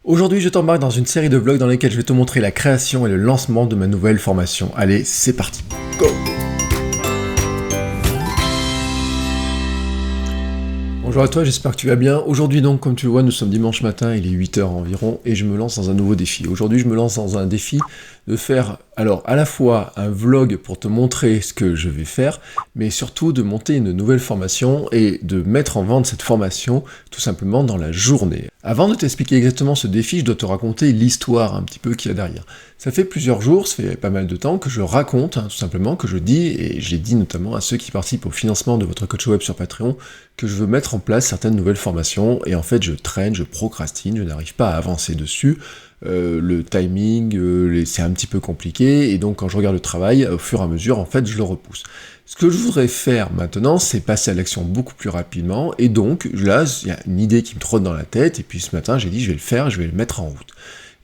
Aujourd'hui, je t'embarque dans une série de vlogs dans lesquels je vais te montrer la création et le lancement de ma nouvelle formation. Allez, c'est parti. Go! Bonjour à toi, j'espère que tu vas bien. Aujourd'hui donc, comme tu le vois, nous sommes dimanche matin, il est 8h environ, et je me lance dans un nouveau défi. Aujourd'hui, je me lance dans un défi de faire, alors, à la fois un vlog pour te montrer ce que je vais faire, mais surtout de monter une nouvelle formation et de mettre en vente cette formation tout simplement dans la journée. Avant de t'expliquer exactement ce défi, je dois te raconter l'histoire un petit peu qu'il y a derrière. Ça fait plusieurs jours, ça fait pas mal de temps que je raconte, tout simplement, que je dis, et je l'ai dit notamment à ceux qui participent au financement de votre coach web sur Patreon, que je veux mettre en place certaines nouvelles formations, et en fait je traîne, je procrastine, je n'arrive pas à avancer dessus. Le timing, c'est un petit peu compliqué, et donc quand je regarde le travail, au fur et à mesure, en fait, je le repousse. Ce que je voudrais faire maintenant, c'est passer à l'action beaucoup plus rapidement, et donc là, il y a une idée qui me trotte dans la tête, et puis ce matin, j'ai dit, je vais le faire, je vais le mettre en route.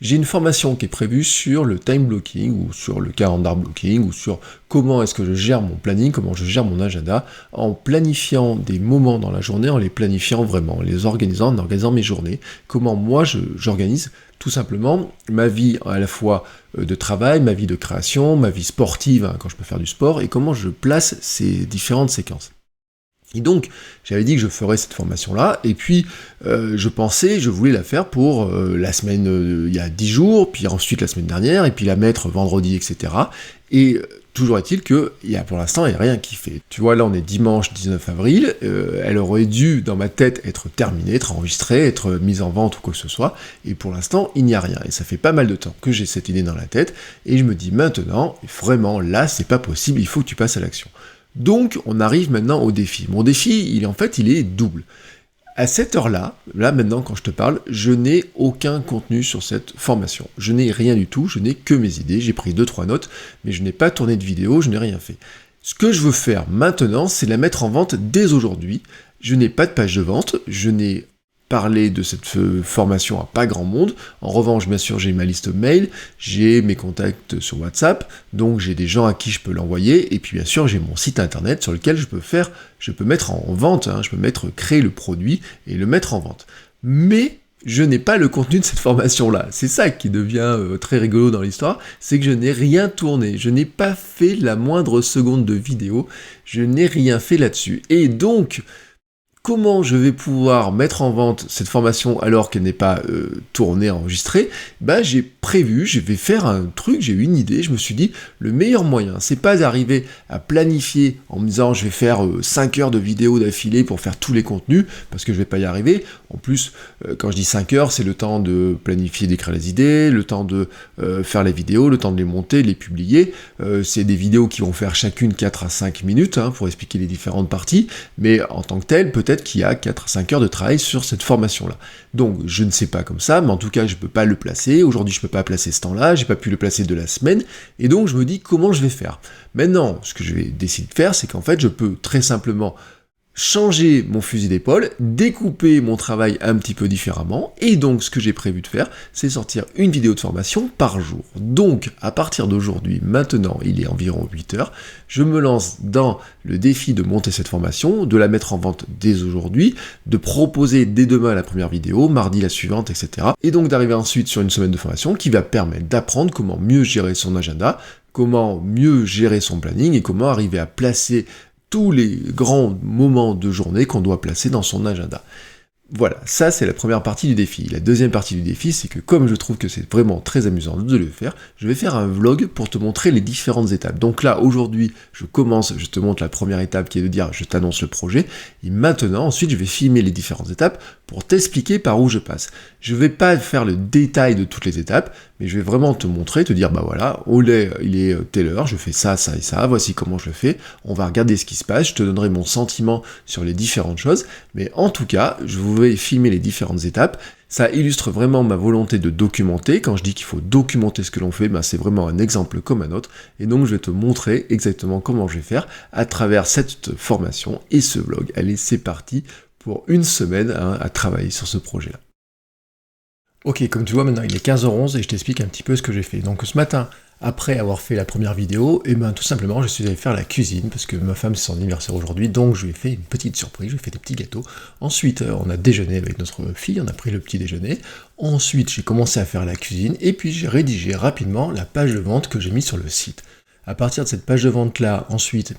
J'ai une formation qui est prévue sur le time blocking, ou sur le calendar blocking, ou sur comment est-ce que je gère mon planning, comment je gère mon agenda, en planifiant des moments dans la journée, en les planifiant vraiment, en les organisant, en organisant mes journées, comment moi j'organise tout simplement ma vie à la fois de travail, ma vie de création, ma vie sportive, quand je peux faire du sport, et comment je place ces différentes séquences. Et donc, j'avais dit que je ferais cette formation-là, et puis je voulais la faire pour la semaine, il y a 10 jours, puis ensuite la semaine dernière, et puis la mettre vendredi, etc. Et toujours est-il que, pour l'instant, il n'y a rien qui fait. Tu vois, là on est dimanche 19 avril, elle aurait dû, dans ma tête, être terminée, être enregistrée, être mise en vente ou quoi que ce soit, et pour l'instant, il n'y a rien. Et ça fait pas mal de temps que j'ai cette idée dans la tête, et je me dis maintenant, vraiment, là, c'est pas possible, il faut que tu passes à l'action. Donc, on arrive maintenant au défi. Mon défi, il est double. À cette heure-là, là maintenant quand je te parle, je n'ai aucun contenu sur cette formation. Je n'ai rien du tout, je n'ai que mes idées, j'ai pris 2-3 notes, mais je n'ai pas tourné de vidéo, je n'ai rien fait. Ce que je veux faire maintenant, c'est la mettre en vente dès aujourd'hui. Je n'ai pas de page de vente, je n'ai parlé de cette formation à pas grand monde. En revanche, bien sûr, j'ai ma liste mail, j'ai mes contacts sur WhatsApp, donc j'ai des gens à qui je peux l'envoyer, et puis bien sûr, j'ai mon site internet sur lequel je peux mettre en vente, je peux créer le produit et le mettre en vente. Mais je n'ai pas le contenu de cette formation-là. C'est ça qui devient très rigolo dans l'histoire, c'est que je n'ai rien tourné, je n'ai pas fait la moindre seconde de vidéo, je n'ai rien fait là-dessus. Et donc, comment je vais pouvoir mettre en vente cette formation alors qu'elle n'est pas tournée, enregistrée? J'ai prévu, je vais faire un truc, j'ai eu une idée, je me suis dit, le meilleur moyen, c'est pas d'arriver à planifier en me disant je vais faire 5 heures de vidéo d'affilée pour faire tous les contenus, parce que je vais pas y arriver. En plus, quand je dis 5 heures, c'est le temps de planifier, d'écrire les idées, le temps de faire les vidéos, le temps de les monter, de les publier. C'est des vidéos qui vont faire chacune 4 à 5 minutes pour expliquer les différentes parties, mais en tant que tel, peut-être qu'il y a 4 à 5 heures de travail sur cette formation-là. Donc, je ne sais pas comme ça, mais en tout cas, je ne peux pas le placer. Aujourd'hui, je ne peux pas placer ce temps-là, j'ai pas pu le placer de la semaine, et donc je me dis comment je vais faire. Maintenant, ce que je vais décider de faire, c'est qu'en fait, je peux très simplement changer mon fusil d'épaule, découper mon travail un petit peu différemment, et donc ce que j'ai prévu de faire, c'est sortir une vidéo de formation par jour. Donc, à partir d'aujourd'hui, maintenant, il est environ 8 heures, je me lance dans le défi de monter cette formation, de la mettre en vente dès aujourd'hui, de proposer dès demain la première vidéo, mardi la suivante, etc. Et donc d'arriver ensuite sur une semaine de formation qui va permettre d'apprendre comment mieux gérer son agenda, comment mieux gérer son planning, et comment arriver à placer tous les grands moments de journée qu'on doit placer dans son agenda. Voilà, ça c'est la première partie du défi. La deuxième partie du défi, c'est que comme je trouve que c'est vraiment très amusant de le faire, je vais faire un vlog pour te montrer les différentes étapes. Donc là, aujourd'hui, je te montre la première étape qui est de dire, je t'annonce le projet, et maintenant, ensuite, je vais filmer les différentes étapes pour t'expliquer par où je passe. Je vais pas faire le détail de toutes les étapes, mais je vais vraiment te montrer, te dire, voilà, il est telle heure, je fais ça, ça et ça, voici comment je le fais, on va regarder ce qui se passe, je te donnerai mon sentiment sur les différentes choses, mais en tout cas, je vais filmer les différentes étapes. Ça illustre vraiment ma volonté de documenter. Quand je dis qu'il faut documenter ce que l'on fait, c'est vraiment un exemple comme un autre, et donc je vais te montrer exactement comment je vais faire à travers cette formation et ce vlog. Allez, c'est parti pour une semaine à travailler sur ce projet-là. Ok, comme tu vois, maintenant il est 15h11 et je t'explique un petit peu ce que j'ai fait. Donc ce matin, après avoir fait la première vidéo, et ben tout simplement je suis allé faire la cuisine, parce que ma femme c'est son anniversaire aujourd'hui, donc je lui ai fait une petite surprise, je lui ai fait des petits gâteaux. Ensuite, on a déjeuné avec notre fille, on a pris le petit déjeuner. Ensuite, j'ai commencé à faire la cuisine, et puis j'ai rédigé rapidement la page de vente que j'ai mise sur le site. À partir de cette page de vente-là, ensuite,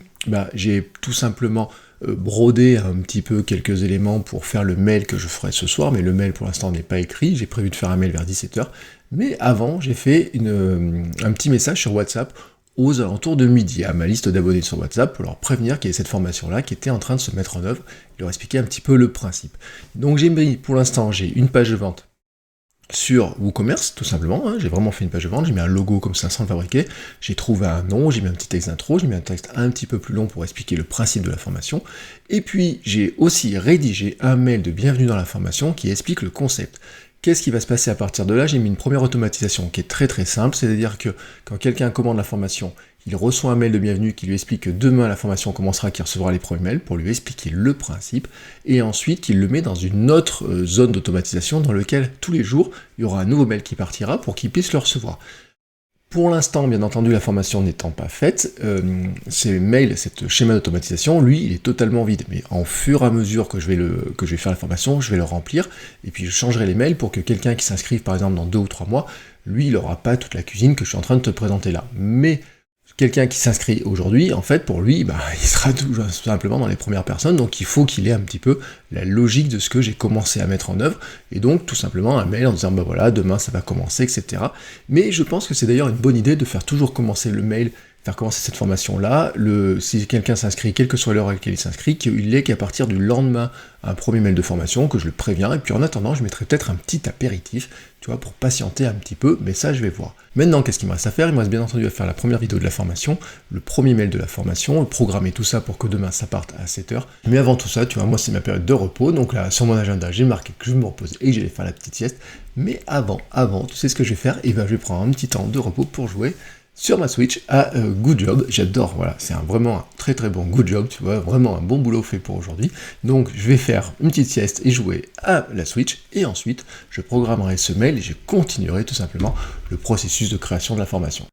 j'ai tout simplement brodé un petit peu quelques éléments pour faire le mail que je ferai ce soir, mais le mail pour l'instant n'est pas écrit, j'ai prévu de faire un mail vers 17h, mais avant j'ai fait un petit message sur WhatsApp aux alentours de midi à ma liste d'abonnés sur WhatsApp pour leur prévenir qu'il y avait cette formation-là qui était en train de se mettre en œuvre, et leur expliquer un petit peu le principe. Donc j'ai mis, pour l'instant, j'ai une page de vente sur WooCommerce, tout simplement, hein. J'ai vraiment fait une page de vente, j'ai mis un logo comme ça sans le fabriquer, j'ai trouvé un nom, j'ai mis un petit texte d'intro, j'ai mis un texte un petit peu plus long pour expliquer le principe de la formation, et puis j'ai aussi rédigé un mail de bienvenue dans la formation qui explique le concept. Qu'est-ce qui va se passer à partir de là? J'ai mis une première automatisation qui est très très simple, c'est-à-dire que quand quelqu'un commande la formation, il reçoit un mail de bienvenue qui lui explique que demain la formation commencera, qu'il recevra les premiers mails pour lui expliquer le principe, et ensuite qu'il le met dans une autre zone d'automatisation dans laquelle tous les jours il y aura un nouveau mail qui partira pour qu'il puisse le recevoir. Pour l'instant, bien entendu, la formation n'étant pas faite, ces mails, cette schéma d'automatisation, lui, il est totalement vide. Mais en fur et à mesure que je vais faire la formation, je vais le remplir, et puis je changerai les mails pour que quelqu'un qui s'inscrive, par exemple, dans 2 ou 3 mois, lui, il n'aura pas toute la cuisine que je suis en train de te présenter là. Mais quelqu'un qui s'inscrit aujourd'hui, en fait, pour lui, il sera tout simplement dans les premières personnes, donc il faut qu'il ait un petit peu la logique de ce que j'ai commencé à mettre en œuvre, et donc tout simplement un mail en disant, voilà, demain ça va commencer, etc. Mais je pense que c'est d'ailleurs une bonne idée de faire toujours commencer le mail, faire commencer cette formation-là, si quelqu'un s'inscrit, quelle que soit l'heure à laquelle il s'inscrit, qu'il ait qu'à partir du lendemain un premier mail de formation, que je le préviens, et puis en attendant, je mettrai peut-être un petit apéritif, tu vois, pour patienter un petit peu, mais ça, je vais voir. Maintenant, qu'est-ce qu'il me reste à faire? Il me reste bien entendu à faire la première vidéo de la formation, le premier mail de la formation, programmer tout ça pour que demain, ça parte à 7h. Mais avant tout ça, tu vois, moi, c'est ma période de repos, donc là, sur mon agenda, j'ai marqué que je me repose et que j'allais faire la petite sieste. Mais avant, tu sais ce que je vais faire? Je vais prendre un petit temps de repos pour jouer sur ma Switch à Good Job. J'adore, voilà, c'est vraiment un très très bon Good Job, tu vois, vraiment un bon boulot fait pour aujourd'hui. Donc je vais faire une petite sieste et jouer à la Switch, et ensuite je programmerai ce mail et je continuerai tout simplement le processus de création de la formation.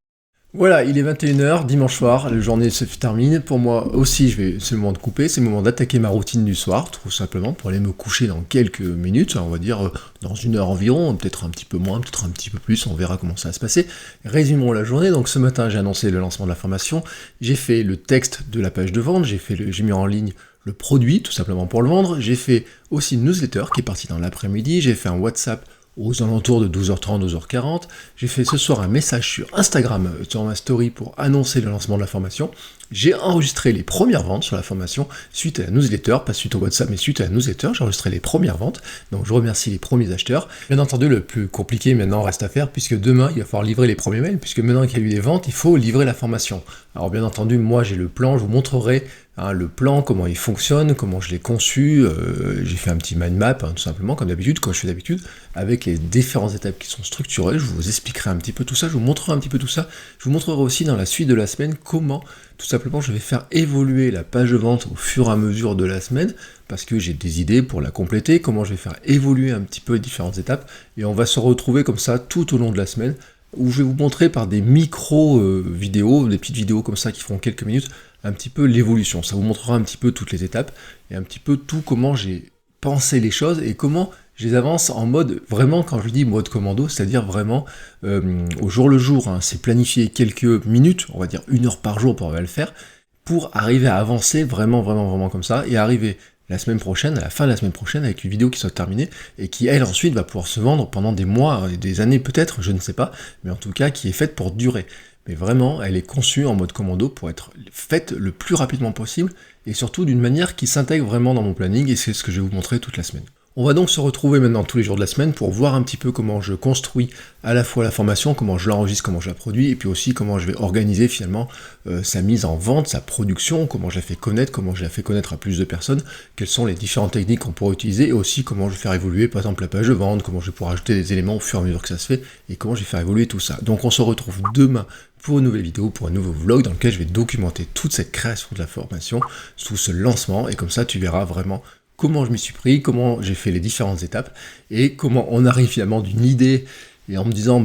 Voilà, il est 21h, dimanche soir, la journée se termine. Pour moi aussi, c'est le moment de couper, c'est le moment d'attaquer ma routine du soir, tout simplement, pour aller me coucher dans quelques minutes, on va dire dans 1 heure environ, peut-être un petit peu moins, peut-être un petit peu plus, on verra comment ça va se passer. Résumons la journée. Donc ce matin, j'ai annoncé le lancement de la formation, j'ai fait le texte de la page de vente, j'ai mis en ligne le produit, tout simplement pour le vendre, j'ai fait aussi une newsletter qui est partie dans l'après-midi, j'ai fait un WhatsApp aux alentours de 12h30, 12h40. J'ai fait ce soir un message sur Instagram, sur ma story, pour annoncer le lancement de la formation. J'ai enregistré les premières ventes sur la formation suite à la newsletter, pas suite au WhatsApp, mais suite à la newsletter. J'ai enregistré les premières ventes, donc je remercie les premiers acheteurs. Bien entendu, le plus compliqué maintenant reste à faire, puisque demain, il va falloir livrer les premiers mails, puisque maintenant qu'il y a eu des ventes, il faut livrer la formation. Alors bien entendu, moi j'ai le plan, je vous montrerai le plan, comment il fonctionne, comment je l'ai conçu, j'ai fait un petit mind map, tout simplement, comme d'habitude, comme je fais d'habitude, avec les différentes étapes qui sont structurées, je vous expliquerai un petit peu tout ça, je vous montrerai un petit peu tout ça, je vous montrerai aussi dans la suite de la semaine comment, tout simplement, je vais faire évoluer la page de vente au fur et à mesure de la semaine, parce que j'ai des idées pour la compléter, comment je vais faire évoluer un petit peu les différentes étapes, et on va se retrouver comme ça tout au long de la semaine, où je vais vous montrer par des micro-vidéos, des petites vidéos comme ça qui feront quelques minutes, un petit peu l'évolution. Ça vous montrera un petit peu toutes les étapes, et un petit peu tout comment j'ai pensé les choses, et comment je les avance en mode, vraiment, quand je dis mode commando, c'est-à-dire vraiment au jour le jour, c'est planifier quelques minutes, on va dire 1 heure par jour pour le faire, pour arriver à avancer vraiment comme ça, et arriver la semaine prochaine, à la fin de la semaine prochaine, avec une vidéo qui soit terminée, et qui, elle, ensuite, va pouvoir se vendre pendant des mois, des années peut-être, je ne sais pas, mais en tout cas, qui est faite pour durer. Mais vraiment, elle est conçue en mode commando pour être faite le plus rapidement possible, et surtout d'une manière qui s'intègre vraiment dans mon planning, et c'est ce que je vais vous montrer toute la semaine. On va donc se retrouver maintenant tous les jours de la semaine pour voir un petit peu comment je construis à la fois la formation, comment je l'enregistre, comment je la produis, et puis aussi comment je vais organiser finalement sa mise en vente, sa production, comment je la fais connaître, comment je la fais connaître à plus de personnes, quelles sont les différentes techniques qu'on pourrait utiliser, et aussi comment je vais faire évoluer par exemple la page de vente, comment je vais pouvoir ajouter des éléments au fur et à mesure que ça se fait, et comment je vais faire évoluer tout ça. Donc on se retrouve demain pour une nouvelle vidéo, pour un nouveau vlog dans lequel je vais documenter toute cette création de la formation, sous ce lancement, et comme ça tu verras vraiment comment je m'y suis pris, comment j'ai fait les différentes étapes, et comment on arrive finalement d'une idée, et en me disant,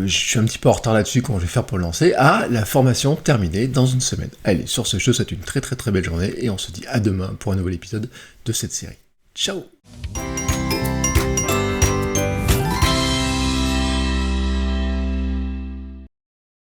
je suis un petit peu en retard là-dessus, comment je vais faire pour le lancer, à la formation terminée dans une semaine. Allez, sur ce, je te souhaite une très très très belle journée, et on se dit à demain pour un nouvel épisode de cette série. Ciao!